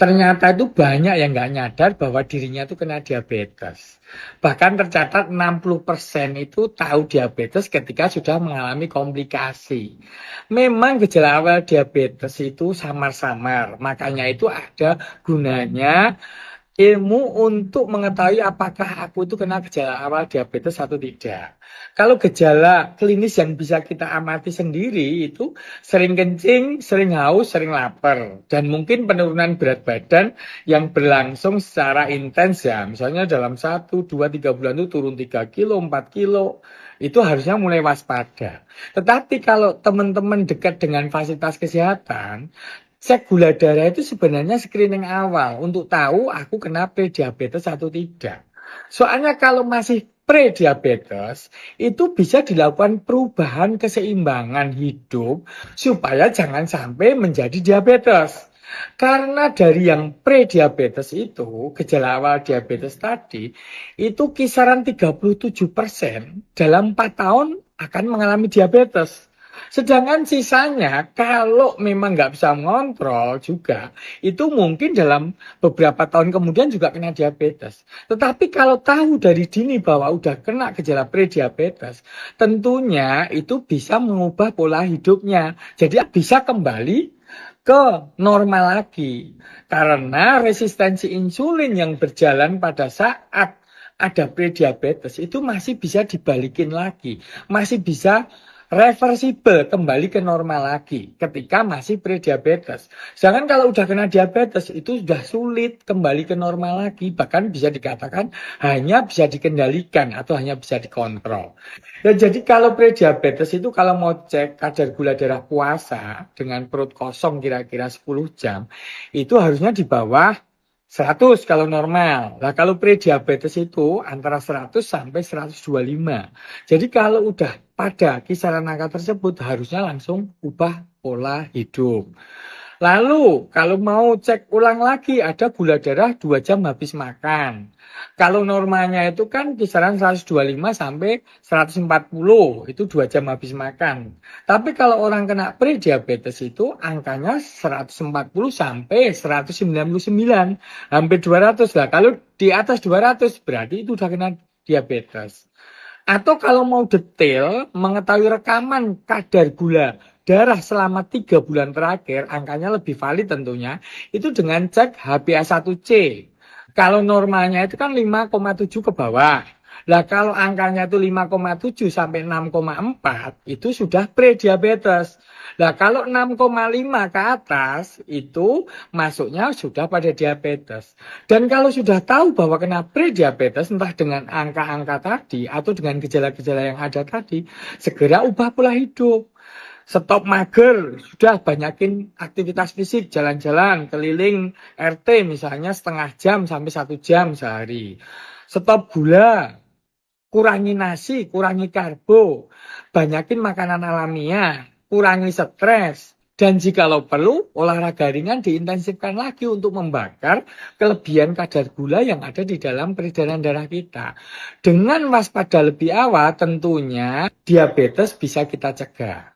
Ternyata itu banyak yang nggak nyadar bahwa dirinya itu kena diabetes. Bahkan tercatat 60% itu tahu diabetes ketika sudah mengalami komplikasi. Memang gejala awal diabetes itu samar-samar, makanya itu ada gunanya ilmu untuk mengetahui apakah aku itu kena gejala awal diabetes atau tidak. Kalau gejala klinis yang bisa kita amati sendiri itu sering kencing, sering haus, sering lapar. Dan mungkin penurunan berat badan yang berlangsung secara intens ya. Misalnya dalam 1, 2, 3 bulan itu turun 3 kilo, 4 kilo. Itu harusnya mulai waspada. Tetapi kalau teman-teman dekat dengan fasilitas kesehatan, cek gula darah itu sebenarnya screening awal untuk tahu aku kena prediabetes atau tidak. Soalnya kalau masih prediabetes, itu bisa dilakukan perubahan keseimbangan hidup supaya jangan sampai menjadi diabetes. Karena dari yang prediabetes itu, gejala awal diabetes tadi, itu kisaran 37% dalam 4 tahun akan mengalami diabetes. Sedangkan sisanya kalau memang nggak bisa mengontrol juga, itu mungkin dalam beberapa tahun kemudian juga kena diabetes. Tetapi kalau tahu dari dini bahwa udah kena gejala prediabetes, tentunya itu bisa mengubah pola hidupnya. Jadi bisa kembali ke normal lagi. Karena resistensi insulin yang berjalan pada saat ada prediabetes itu masih bisa dibalikin lagi. Masih bisa reversible kembali ke normal lagi ketika masih prediabetes. Sedangkan kalau udah kena diabetes itu sudah sulit kembali ke normal lagi, bahkan bisa dikatakan hanya bisa dikendalikan atau hanya bisa dikontrol. Ya, jadi kalau prediabetes itu kalau mau cek kadar gula darah puasa dengan perut kosong kira-kira 10 jam itu harusnya di bawah 100 kalau normal. Nah, kalau prediabetes itu antara 100 sampai 125. Jadi kalau udah pada kisaran angka tersebut harusnya langsung ubah pola hidup. Lalu kalau mau cek ulang lagi ada gula darah 2 jam habis makan. Kalau normalnya itu kan kisaran 125 sampai 140, itu 2 jam habis makan. Tapi kalau orang kena prediabetes itu angkanya 140 sampai 199, hampir 200 lah. Kalau di atas 200 berarti itu udah kena diabetes. Atau kalau mau detail mengetahui rekaman kadar gula darah selama 3 bulan terakhir, angkanya lebih valid tentunya, itu dengan cek HbA1c. Kalau normalnya itu kan 5,7 ke bawah. Lah kalau angkanya itu 5,7 sampai 6,4 itu sudah prediabetes. Lah kalau 6,5 ke atas itu masuknya sudah pada diabetes. Dan kalau sudah tahu bahwa kena prediabetes entah dengan angka-angka tadi atau dengan gejala-gejala yang ada tadi, segera ubah pola hidup. Stop mager, sudah banyakin aktivitas fisik, jalan-jalan, keliling RT misalnya setengah jam sampai 1 jam sehari. Stop gula, kurangi nasi, kurangi karbo, banyakin makanan alamiah, kurangi stres, dan jikalau perlu olahraga ringan diintensifkan lagi untuk membakar kelebihan kadar gula yang ada di dalam peredaran darah kita. Dengan waspada lebih awal tentunya diabetes bisa kita cegah.